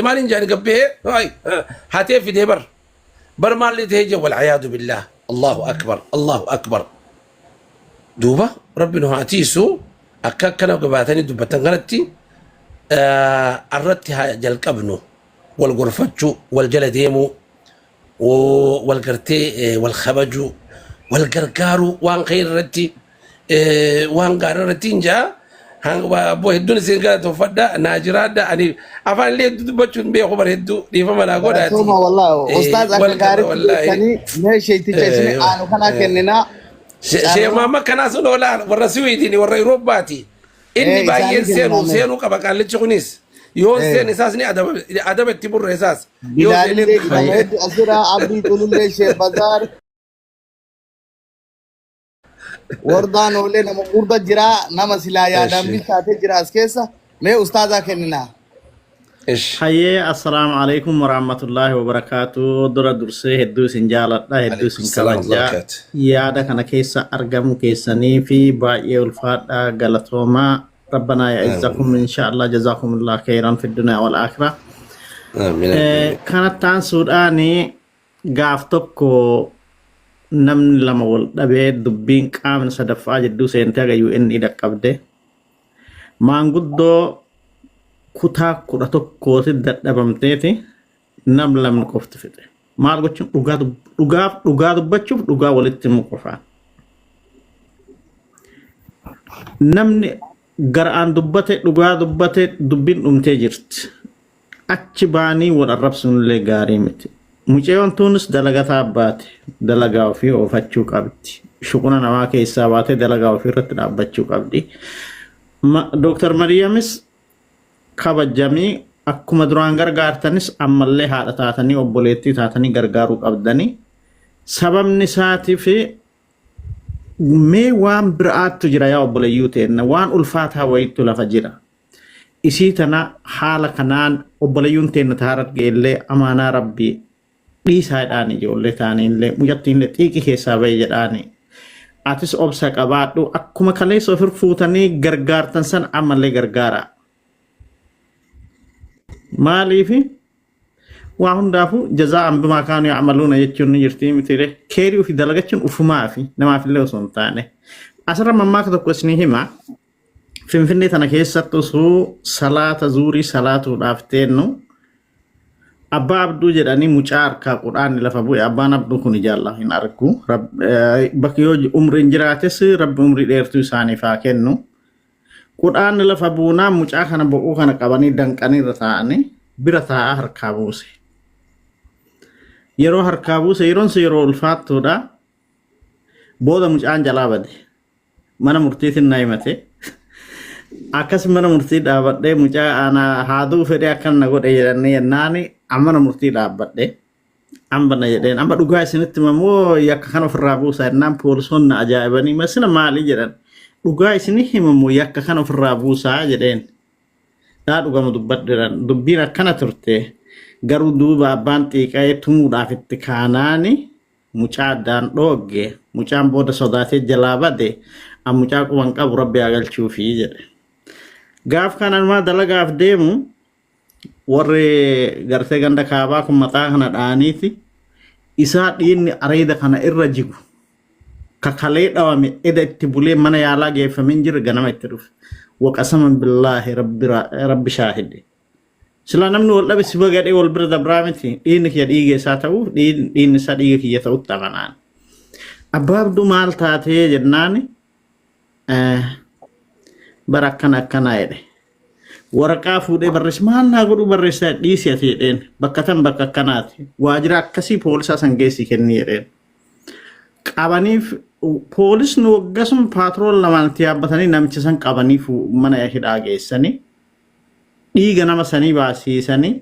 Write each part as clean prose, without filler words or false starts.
مالين جاني قبيه هاي هاتي في ديبر برمال اللي تهجى والعياذ بالله الله أكبر الله أكبر دوبا ربنا هاتيسو أكا كانوا قباتني دوبتان غلطي الرتي جلق ابنه والغرفتشو والجلديمو والقرتي والخبجو والقرقارو وان خير رتي وان قار رتينجا هان بو هدون سينغا توفدا ناجرادا اني افان لي دبچون بي خبر هدو دي فما غودا ثم والله استاذ الكاري ثاني ماشي تجسني انا كنا كننا شيء ما كان سنولا ورسوي ديني وريروباتي اني باين سينو كبا لتشونيس يون سين اساسني ادب تبر اساس يون سين اسرا ابي تقول لي شيء بازار وردان ولي نما قرد جرا نما سلا يا دمي ساته جرا اسكيسا मैं उस्तादा كننا حي السلام عليكم ورحمة الله وبركاته درا درسي هدو سنجالة هدو سنكبجا يا دا كان كيسا أرقم كيساني في باقي الفات غلطوما ربنا يعزكم إن شاء الله جزاكم الله خيرا في الدنيا والآخرة آمين كانت تان سوداني غافتوكو نمن لما ولدبه دبين كامن صدفا جدو سنتاغا UN إذا قبده مانغدو كوتا كوراتو كوتي دبمتيتي نم لمن كفت فيته مالغوچن دغاد بچو دغا ولتم كفا نمني غران دبته دغا دبته دبين دمتي جرت اچباني ورب سن لي غاريمتي مچيون تونس دلغتا بات دلغاو في او فچو قبتي شكونا نوا كيسابات دلغاو في رت دبچو قبدي دكتور مريمس kabajami akkuma duraan gargaartanis ammallee haadha taatanii obboleettii taatanii gargaaruu qabdani sababni isaati fi mee waan biraatu jira yaa obboleeyyuu ta'enna waan ulfaataa wayitu lafa jira isii tana haala kanaan obboleeyyuun ta'enna taarat geellee amaanaa rabbii dhiisaadhaan ijoollee taaniillee mucattiinlee xiiqi keessaa bahe jedhaani atis obsa qabaadhu akkuma kaleessa ofir fuutanii gargaartan san ammallee gargaara مالي في وهم دافو جزاء بما كانوا يعملون يجون يرتي مثله كيريو في دلغتشن وفما في نما في اللي وصنتانه أسرع مما كتب كسنيه ما في فيني تناكيسة تسو صلاة زوري صلاة رافتينو أبا عبدو جداني مچار كقرآن لفبو أبا نبدو كوني جالله إن أركو رب بكيو عمر جراتس رب عمر ديرتو ساني فاكنو قرآن لفبونا مچاخنا بقو خنا قباني دنقاني رتااني برتا هركابوسي يرو هركابوسي يرون سيرو الفات تودا بودا مچان جلابدي منا مرتيت النايمتي اكس منا مرتي دابدي مچا انا هادو فدي اكن نغو ديرني ناني امنا مرتي دابدي امبنا يدين امبا دوغا سنتممو يكخنا فرابوسا نام بولسون اجايبني مسنا مالي جران dhugaa isini himamu yakka kana ofirraa buusaa jedheen daa dhugama dubbadhiran dubbiin akkana turte garuu duuba abbaan xiiqee tumuudhaaf itti kaanaani mucaa addaan dhoogge mucaan booda sodaatee jalaa bade mucaa quban qabu rabbi agalchuufi jedhe gaaf kanaan dalagaaf deemu warri gartee ganda kaabaa kun mataa kana dhaaniiti isaa dhiinni areeda kana irra jigu كخلي دوامي إذا تبولي من يالا جيف من جر جنما يتروف وقسما بالله رب شاهد سلا نمنو ولا بس بقى دي والبرد برامتي إنك يديجي ساتو دين ساديجي يتوه تغنان أباب دو مال تاتي جناني بركنا كنايد ورقا فودي برس مال ناقولو برس ديس يتيدين بكتم بككناتي واجرا كسي بولسا سنجيسي كنيرين qabaniif poolisni waggasum paatrool lamaan yaabbatanii namicha san qabaniif mana hidhaa geessanii dhiiga nama sanii baasiisanii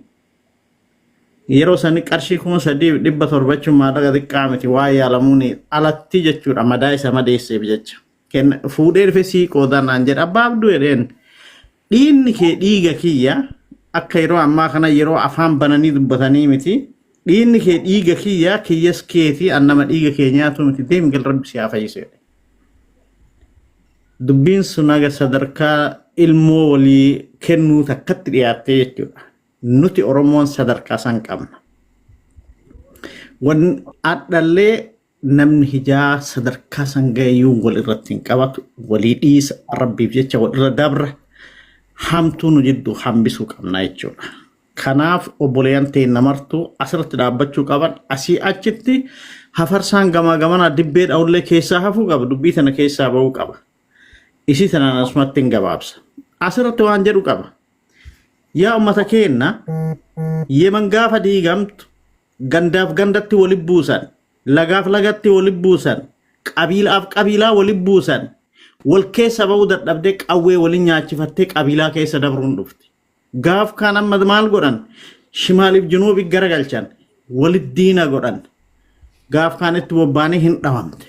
yeroo sanii qarshii 3,700 maallaqa xiqqaa miti waa yaalamuun alatti jechuudha madaa isa madeesseef jecha fuudhee dhufe siiqoo danaan jedha abbaaf du'edheen dhiinni kee dhiiga kiyya akka yeroo ammaa kana yeroo afaan bananii dubbatanii miti dhiinni kee dhiiga kiyya kiyyas keeti annama dhiiga kee nyaatu miti deemi gal rabbi siyaa fayyisee dubbiin sun aga sadarkaa ilmoo walii kennuu takkatti dhiyaattee jechuudha nuti Oromoon sadarkaa san qabna. Wan addalee namni hijaa sadarkaa san gayyuu wal irratti hin qabatu walii dhiisa rabbiif jecha wal irra dabra hamtuu nu jidduu hambisuu qabna jechuudha. Kanaaf obboleeyyan ta'e namartuu asirratti dhaabbachuu qaban asii achitti hafarsaan gamaa gamana dibbee dhawullee keessaa hafuu qaba dubbii tana keessaa ba'uu qaba. Isii tanaan asumatti hin gabaabsa. Asirratti waan jedhu qaba. Yaa ummata keenna yeman gaafa diigamtu gandaaf gandatti waliin buusan lagaaf lagatti waliin buusan qabiilaaf qabiilaa waliin buusan wal keessa ba'uu dadhabdee qawwee waliin nyaachifattee qabiilaa keessa dabruun dhufti. Gaaf kaan amma maal godhan shimaaliif junuubi garagalchan walit diina godhan gaaf kaanitti bobbaanii hin dhawamte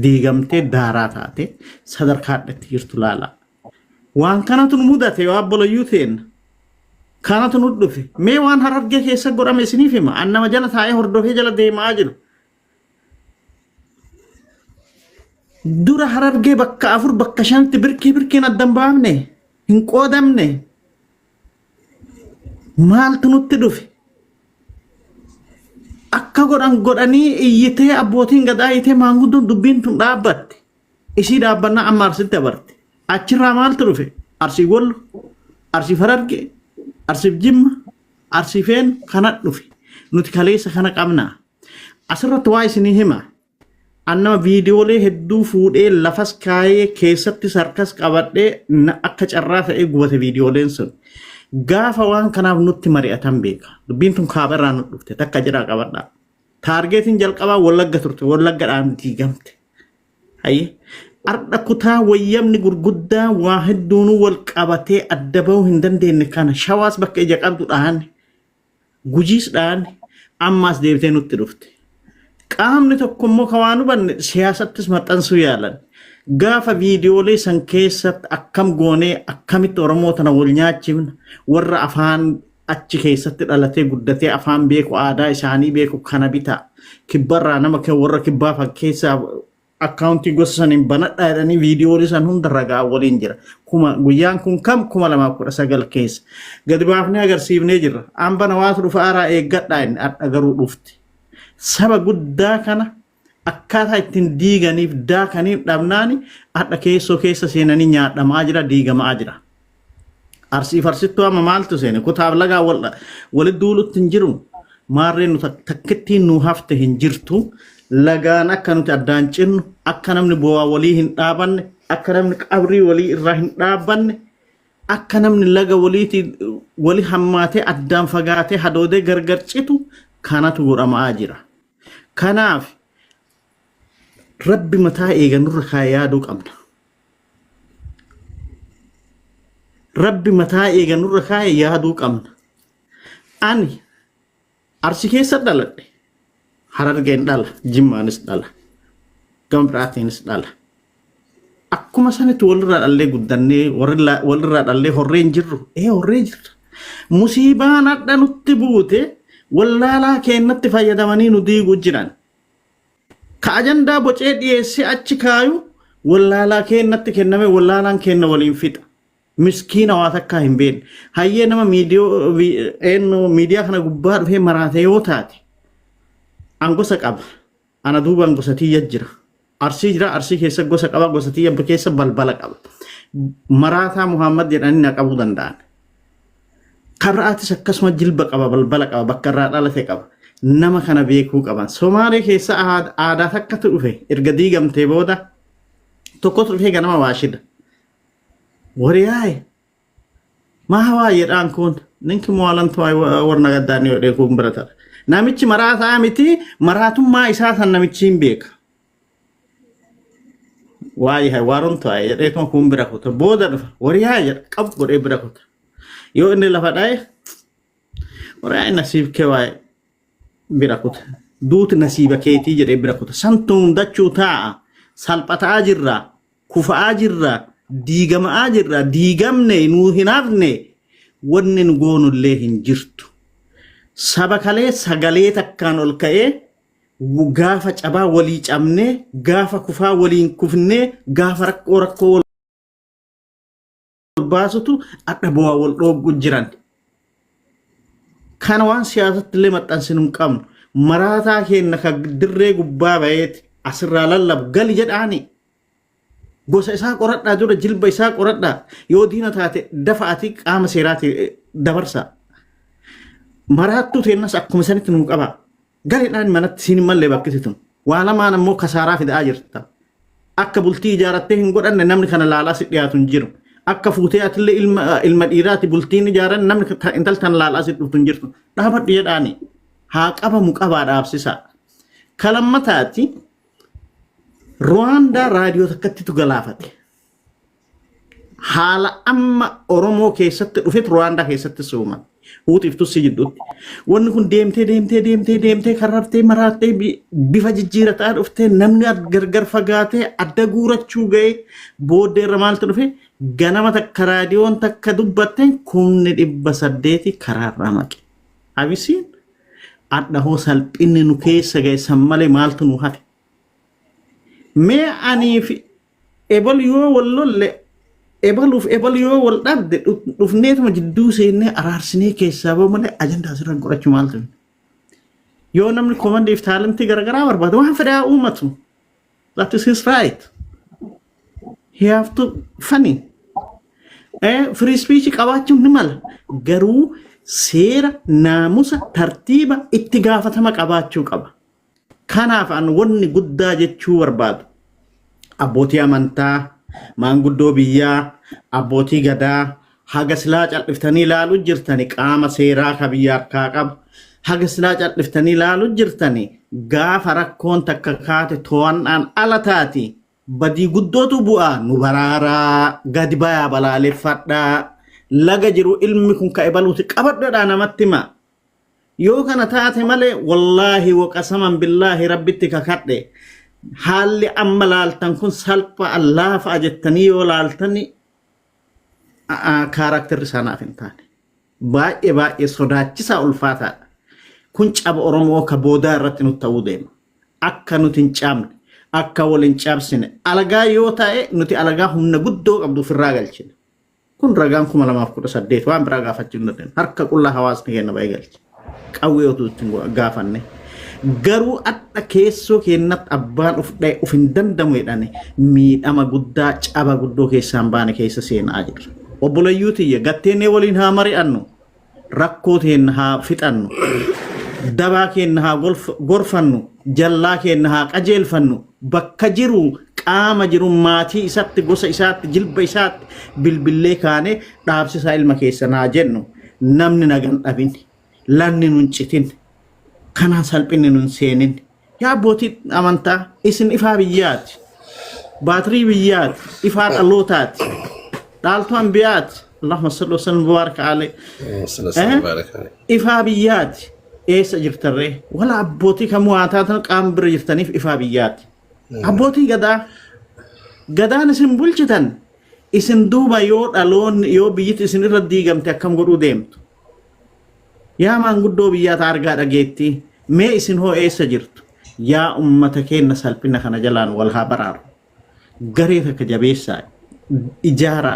diigamtee daaraa taate sadarkaadhatti jirtu laala. Waan kanatu nu mudate waa boloyyuu ta'en kanatu nu dhufe mee waan Harargee keessa godhame isiniif hima an nama jala taa'ee hordofee jala deemaa jiru. Dura Harargee bakka 4 bakka 5 birkiin addan baafne hin qoodamne maaltu nutti dhufe akka godhanii iyyitee abbootiin gadaa iyyitee maanguddoon dubbiin tun dhaabbatte isii dhaabbannaa amma arsitti dabarte achirraa maaltu dhufe arsii Wallo arsii Harargee arsii Jimma arsii Feen kana dhufe nuti kaleessa kana qabnaa asirratti waa isinii hima annama viidiyoolee hedduu fuudhee lafas kaayee keessatti sarkas qabadhee akka carraa ta'ee gubate viidiyooleen sun gaafa waan kanaaf nutti mari'atan beeka dubbiin tun kaaba irraa nu dhufte takka jira qabadhaa taargeetiin jalqabaa Wallagga turte Wallaggadhaan diigamte hayye arda kutaa wayyamni gurguddaa waa hedduun wal qabatee adda bahuu hin dandeenye kana shawaas bakka ija qabduudhaan gujiisdhaan ammaas deebitee nutti dhufte qaamni tokko immoo kawaanu banne siyaasattis maxxansuu yaalan gaafa viidiyoolee san keessatti akkam goonee akkamitti Oromoo tana wal nyaachifna warra afaan achi keessatti dhalatee guddatee afaan beeku aadaa isaanii beeku kana bitaa kibbarraa nama kan warra kibbaa fakkeessaa akkaawuntii gosa saniin banadhaa jedhanii viidiyoolee san hunda ragaa waliin jira kuma guyyaan kun kam 2019 keessa gadi baafnee agarsiifnee jirra ambana waatu dhufa aaraa eeggadhaa inni garuu dhufti saba guddaa kana akkaataa ittiin diiganiif daakaniif dhabnaani adda keessoo keessa seenanii nyaadhamaa jira diigamaa jira. Arsii farsittuu amma maaltu seene kutaaf lagaa walitti duulutti hin jiru maarreen takkittiin nu hafte hin jirtu lagaan akka nuti addaan cinnu akka namni bu'aa walii hin dhaabanne akka namni qabrii walii irraa hin dhaabanne akka namni laga walii hammaatee addaan fagaatee hadoodee gargar citu kanatu godhamaa jira. Kanaaf Rabbi mataa eeganurra kaayee yaaduu qabna. Rabbi mataa eeganurra kaayee yaaduu qabna. Ani Arsii keessa dhaladhe Harargeen dhala Jimmaanis dhala gama biraatiinis dhala. Akkuma sanitti walirraa dhallee guddannee walirraa dhallee horreen jirru horree jirra. Musiibaan adda nutti buute wallaalaa keennatti fayyadamanii nu diiguu jiran. Ka ajandaa bocee dhiyeessee achi kaayu wallaalaa keennatti kenname wallaalaan kenna waliin fixa. Miskiina waa takkaa hin beekne. Hayyee nama miidiyaa kana gubbaa dhufee maraatee yoo taate an gosa qaba. Ana duubaan gosa tiyya jira. Arsii jira Arsii keessa gosa qaba gosa tiyya keessa balbala qaba. Maraataa Muhammad jedhanii na qabuu danda'an. Kabraatis akkasuma jilba qaba balbala qaba bakka irraa dhalate qaba. Nama kana beekuu qaban. Somaalee keessa aadaa takkatu dhufe erga diigamtee booda tokkotu dhufee ganama waashida. Wariyaaye maa waa jedhaan kun ninki moolantu warna gaddaanii hodhee kun biratadha. Namichi maraataa miti maraatummaa isaa san namichi hin beeka. Waayee waaroon ta'e jedhee kun bira kuta booda dhufa wariyaaye jedha qabu godhee bira kuta. Yoo inni lafa dhaye wariyaaye nasiib kee waayee. Birakuta duuti nasiiba keetii jedhee birakuta santuun dachuu taa'a salphataa jirra kufa'aa jirra diigamaa jirra diigamne nuu hin hafne wanni nu goonullee hin jirtu saba kalee sagalee takkaan ol ka'ee gaafa cabaa walii cabnee gaafa kufaa waliin kufnee gaafa rakkoo wal baasutu adda bu'aa wal dhooggu jiran kana waan siyaasatti illee maxxansinuu hin qabnu maraataa keenya ka dirree gubbaa bayeeti asirraa lallabu gali jedhaani gosa isaa qoradhaa dura jilba isaa qoradhaa yoo diina taate dafaatii qaama seeraati dabarsa maraattuu teennas akkuma sanitti nuu qaba galiidhaan manatti siin mallee bakkisitun waa lamaan ammoo kasaaraa fidaa jirta akka bultii ijaarattee hin godhanne namni kana laalaa si dhiyaatu hin jiru akka fuutee atillee ilma dhiiraati bultiin ijaaran namni intaltan laalaa si dhuftu hin jirtu dhaabadhu jedhaani haa qabamu qabaa dhaabsisa kalammataati Rwanda raadiyoo takkattitu galaafate haala amma Oromoo keessatti dhufet Rwanda keessatti suuman huutiiftu si jidduutti wanni kun deemtee karartee maraattee bifa jijjiirataa dhuftee namni gargar fagaatee adda guurachuu ga'ee booddeerra maaltu dhufe ganama takka raadiyoon takka dubbatte 1800 karaarraa maqe abisiin adda hoo salphinni nu keessa ga'e san malee maaltu nu hafe mee aniif ebal yoo wallolle ebaluuf ebal yoo wal dhabde dhufneetuma jidduu seennee araarsinee keessaa ba'u malee ajandaa sirraan qorachuu maaltu yoo namni komandiif taalentii garagaraa barbaada waan fedhaa uumatu that is his right he have to funny free speech qabaachuun ni mala garuu seera naamusa tartiiba itti gaafatama qabaachuu qaba kanaaf an wanni guddaa jechuu barbaadu abbootii amantaa maanguddoo biyyaa abbootii gadaa haga silaa calliftanii ilaaluu jirtani qaama seeraa ka biyya harkaa qabu haga silaa calliftanii ilaaluu jirtani gaafa rakkoon takka kaate to'annaan ala taati badii guddootu bu'aa nu baraaraa gadi bayaa balaaleffadhaa laga jiru ilmi kun ka ebaluuti qabadhodhaa namatti himaa yoo kana taate malee wallaahi waqasaman billaahi rabbitti kakadhe haalli amma laaltan kun salpha allaafa jettanii yoo laaltani kaaraakterri sanaaf hin taane baay'ee sodaachisaa ulfaataadha kun caba Oromoo ka boodaa irratti nutti ta'uu deema akka nuti hin cabne akka wal hin cabsine alagaa yoo ta'e nuti alagaa humna guddoo qabdu ofirraa galchine kun ragaan 2018 waan biraa gaafachuu hin dandeenye harka qullaa hawaasni kenna baay'ee galche qawwee otuutti gaafanne garuu adda keessoo kennat abbaan uf hin dandamu jedhane miidhama guddaa caba guddoo keessaan baane keessa seenaa jirra obboleeyyuutiyya gatteenee waliin haa mari'annu rakkoo teenna haa fixannu dabaa keenna haa gorfannu jallaa keenna haa qajeelfannu bakka jiru qaama jiru maatii isaatti gosa isaatti jilba isaatti bilbillee kaane dhaabsisaa ilma keessanaa jennu namni nagan dhabin lanni nun citin kanaan salphinni nun seenin yaa abbootii amantaa isin ifaa biyyaati baatirii biyyaati ifaa dhalootaati dhaaltu anbiyaati Allahumma salli wa sallim mubarak alayhi ifaa biyyaati eessa jirtarree wala abbootii kamuu haa taatan qaama bira jirtaniif ifaa biyyaati abbootii gadaan isin bulchitan isin duuba yoo dhaloonni yoo biyyiti isin irra diigamte akkam godhuu deemtu yaa maanguddoo biyyaata argaa dhageetti mee isin hoo eessa jirtu yaa ummata keenya salphina kana jalaan wal haa baraaru garee takka jabeessaa ijaara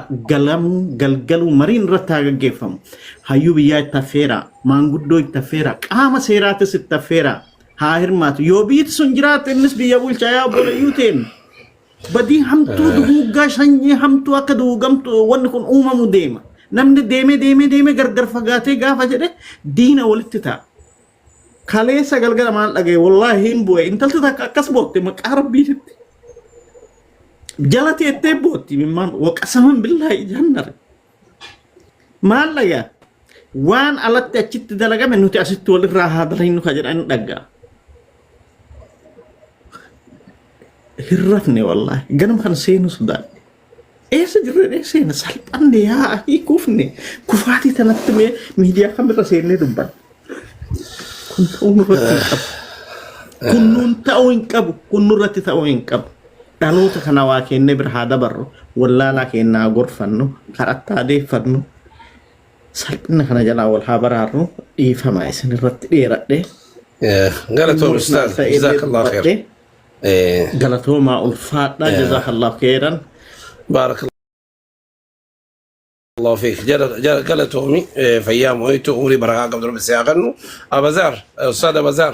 galgaluu mariin irratti haa gaggeeffamu hayyuu biyyaa itti affeera maanguddoo itti affeera qaama seeraatis itti affeera haa hirmaatu yoo biyyiti sun jiraatte innis biyya bulchaa yaa obboleeyyuu teen badii hamtuu duguuggaa sanyii hamtuu akka duguugamtu wanni kun uumamu deema namni deemee gargar fagaatee gaafa jedhe diina walitti ta'a kaleessa galgala maal dhagaye wallaahi hin bu'e intalti takka akkas bootte maqaa rabbiititti jalati ettee bootti mimmaan waqasaman billaahi jannare maal dhagaa waan alatti achitti dalagame nuti asitti walirraa haa dalaynu ka jedhan dhaggaa hirrafne wallaahi ganama kan seenu sudaan eessa jirre seena salphanne yaa hiikuufne kufaatii tanatti mee miidiyaa kamirra seennee dubban kun ta'uu hin qabu kun nurratti ta'uu hin qabu dhaloota kana waa kenne bira haa dabarru wallaalaa kennaa gorfannu kadhattaa adeeffannu salphina kana jalaa wal haa baraarru dhiifamaa isin irratti dheeradhe galatoom ustaaz jazakallahu khair galatoomaa ulfaadha jazakallahu khairan بارك الله فيك جل قالتومي فيام ويتو أمري بركة قبل ربع ساعة غنوا أبزار أستاذ أبزار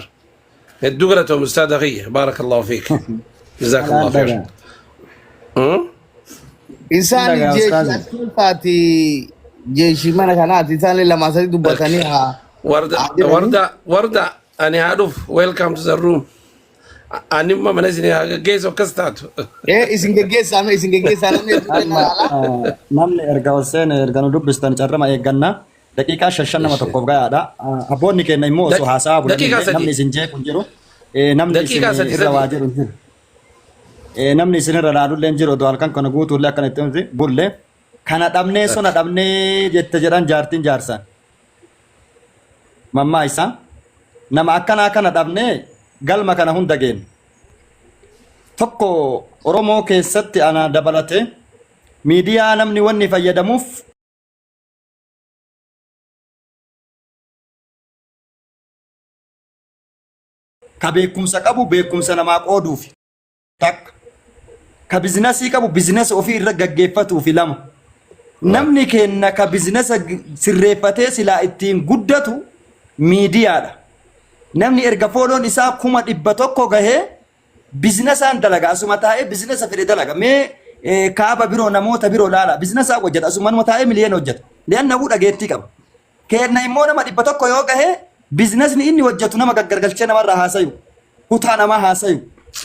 هدو قالتهم أستاذ أخي بارك الله فيك جزاك الله خير إنسان jeshi mana kanaati isaan lamasanii dubbatanii warda ani haadhuuf welcome to the room ani mana isin geessu akkas taatu isin geggeessaa namni erga walseen erga nu dubbistan carrama eegganna daqiiqaa 5 nama tokkoof gayaadha abboonni keenya immoo osoo haasaa bulan namni isin jeequ hin jiru namni isin irra waa jiru hin jiru namni isin irra laalullee hin jiru odoo halkan kana guutuullee akkanatti bulle kana dhabnee sona dhabnee jette jedhan jaartiin jaarsan mammaa isaa nama akkanaa kana dhabnee galma kana hunda geen tokko Oromoo keessatti ana dabalate miidiyaa namni wanni fayyadamuuf ka beekumsa qabu beekumsa namaa qooduuf takka ka bizinasii qabu bizinasa ofii irra gaggeeffatuuf lama namni kenna ka bizinasa sirreeffatee silaa ittiin guddatu miidiyaadha namni erga fooloon isaa 100,000 gahee bizinasaan dalaga asuma taa'ee bizinasa fedhe dalaga mee kaaba biroo namoota biroo laala bizinasa hojjeta asuma taa'ee miliyoona hojjeta lianna buudha geettii qaba kenna immoo nama 100 yoo gahee bizinasni inni hojjetu nama gaggargalchee namarraa haasayu kutaa namaa haasayu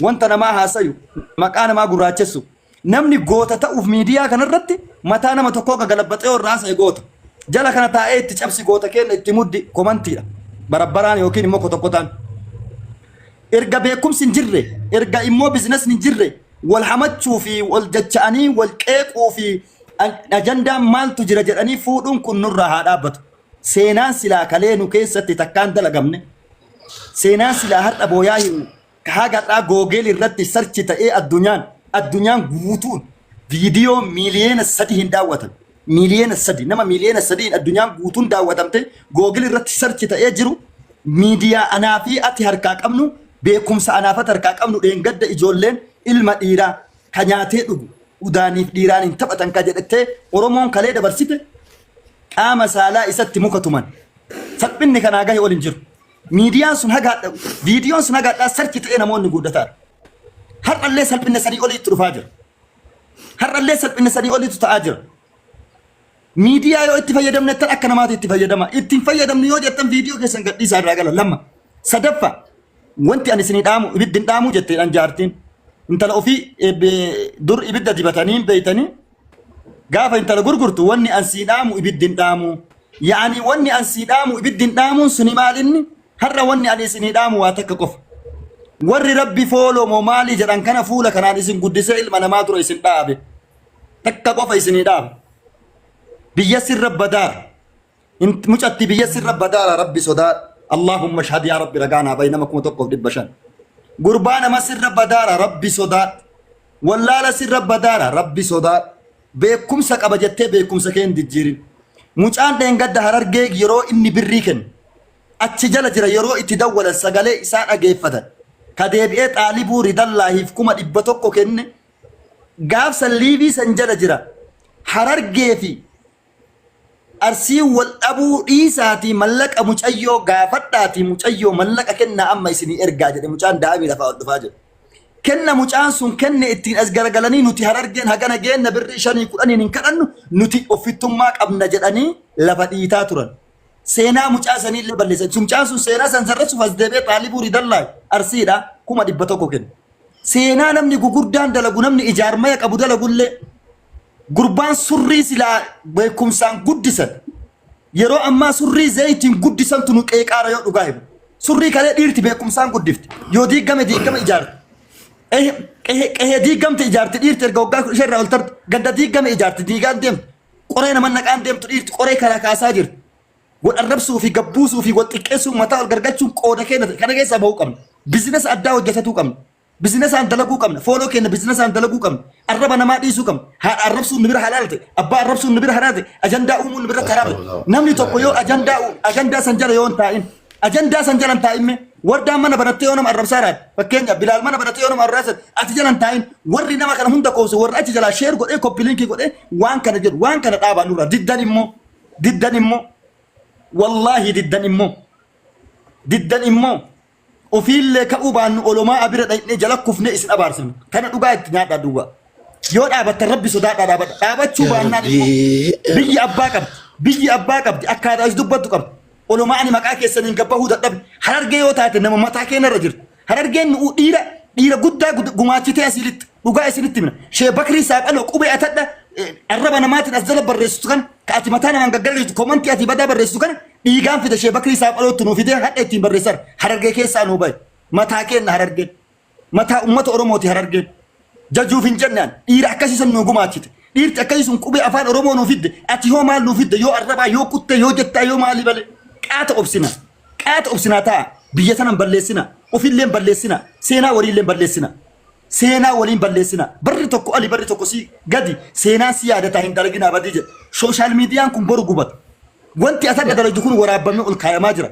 wanta namaa haasayu maqaa namaa gurraachessu namni goota ta'uuf miidiyaa kanarratti mataa nama tokkoo gagalabatee irraa goota jala kana taa'ee itti cabsi goota kenna itti muddi komantiidha barabbaraan yookiin immoo kotokotaan erga beekumsi hin jirre erga immoo bizinasni hin jirre wal hamachuu fi wal jacha'anii wal qeequu fi ajandaan maaltu jira jedhanii fuudhuun kun nurraa haa dhaabbatu seenaan silaa kalee nu keessatti takkaan dalagamne seenaan silaa har'a booyaa hiru kaagaadhaa googeel irratti sarchi ta'ee addunyaan guutuun viidiyoo miliyoona 3 hin daawwatan miliyoona 3 nama miliyoona 3 addunyaan guutuun daawwatamte googeel irratti sarchi ta'ee jiru miidiyaa anaa fi ati harkaa qabnu beekumsa anaafat harkaa qabnu dheengadda ijoolleen ilma dhiiraa ka nyaatee dhugu udaaniif dhiiraan hin taphatan ka jedhattee Oromoon kalee dabarsite qaama saalaa isatti muka tuman salphinni kanaa gahe ol hin jiru miidiyaan sun hagaadha viidiyoon sun hagaadhaa sarchi ta'ee namoonni guddataadha har'allee salphinne sadii oliitti dhufaa jira har'allee salphinne sadii oliitti ta'aa jira miidiyaa yoo itti fayyadamne tan akka namaatti itti fayyadama ittiin fayyadamne yoo jettan viidiyoo keessan gadhiisaa irraa gala lama sadaffa wanti ani isinii dhaamu ibiddin dhaamu jetteedhaan jaartiin intala ofii dur ibidda dibatanii beeytanii gaafa intala gurgurtu wanni ansii dhaamu ibiddin dhaamu yaani wanni ansii dhaamu ibiddin dhaamuun suni maalinni har'a wanni ani isinii dhaamu waa takka qofa warri rabbi fooloo moo maalii jedhan kana fuula kanaan isin guddisee ilma namaa dura isin dhaabe takka qofa isinii dhaabu biyya sirra badaara mucatti biyya sirra badaara rabbi sodaa اللهم اشهد يا ربي رجعنا بينما كنت توقف دبشان قربانا ما سر بدارة ربي صداء ولا لا سر بدارة ربي صداء بكم سك أبجتة بكم سكين دجيرين مجان دين قد هرر جيج يرو إني بريكن أتجلى جرا يرو اتدول السجلة إسان أجيفته كديبئت عليبو رد الله يفكم إبتوكو كن قاف سليبي سنجلى جرا هرر جيفي أرسي والأبو إيساتي ملك أمجأيو غافتاتي مجأيو ملك كنا أما يسني إرقاجة مجان دامي لفاء الدفاجة كنا مجان سن كنا إتين أزغر غلاني نتي هرارجين هغانا جين نبرشاني كراني ننكرانو نتي أفتم ماك أبنا جلاني لفديتا تران سينا مجان سني اللي بلسان سمجان سن سينا سنسرسو فازدبي طالبو رد الله أرسيدا كما دبتوكو كن سينا نمني قردان دلقو نمني إجار مايك أبو دلقو اللي gurbaan surrii silaa beekumsaan guddisan yeroo ammaa surrii zayitiin guddisan tunu qeeqaara yoo dhugaa himu surrii kalee dhiirti beekumsaan guddifti yoo diigame ijaarti qehee diigamte ijaarti dhiirti erga waggaa isheerraa ol tarti ganda diigame ijaarti diigaan deemtu qoree nama naqaan deemtu dhiirti qoree karaa kaasaa jirti wal arrabsuu fi gabbuusuu fi wal xiqqeessuu mataa ol gargachuun qooda kennate kana keessaa bahuu qabna bizinesa addaa hojjetatuu qabna bizinesaan dalaguu qabna fooloo kenna bizinesaan dalaguu qabna arraba namaa dhiisuu qabna haadha arrabsuun nu bira halaalte abbaa arrabsuun nu bira haraate ajandaa uumuun nu bira karaate namni tokko yoo ajandaa san jala yoo hin taa'in ajandaa san jalan taa'ime wardaan mana barattee yoo nama arrabsaaraat fakkeenya bilaal mana barattee yoo nama arrabsaat ati jalan taa'in warri nama kana hunda qoobse warri achi jalaa sheer godhee koppiliinkii godhee waan kana jedhu waan kana dhaabaa nurra diddan immoo wallaahi diddan immoo ofiillee ka'uu baannu olomaa abira dhaqnee jala kufnee isin abaarsinu kana dhugaa itti nyaadhaa duuba yoo dhaabatta rabbi sodaadhaa dhaabadha dhaabachuu baannaan immoo biyyi abbaa qabdi akkaataa is dubbattu qabdi olomaa ani maqaa keessaniin gabbahuu dadhabe harargee yoo taate nama mataa keenyarra jirti harargeen nu dhiira guddaa gumaachitee asilitti dhugaa isinitti himna shee bakrii saaqaloo qubee atadha arraba namaatiin as jala barreessitu kan ka ati mataa namaan gaggalchitu komantii ati badaa barreessitu kan dhiigaan fide shee bakrii saaqalootti nuu fidee hadha ittiin barreessan harargee keessaa nuu bahe mataa keenna harargeen mataa ummata oromooti harargeen jajuuf hin jennaan dhiira akkasiisan nuu gumaachite dhiirti akkasiisun qubee afaan oromoo nuu fidde ati yoo maal nuu fidde yoo arrabaa yoo kuttee yoo jettaa yoo maali bale qaata obsinaa ta'a biyya sanan balleessina ofilleen balleessina seenaa waliilleen balleessina seenaa waliin balleessina barri tokko ali barri tokko si gadi seenaa si yaadataa hin dalaginaa badii jedhe sooshaal miidiyaan kun boru gubata wanti asa dalagu kun waraabamee ol kaayamaa jira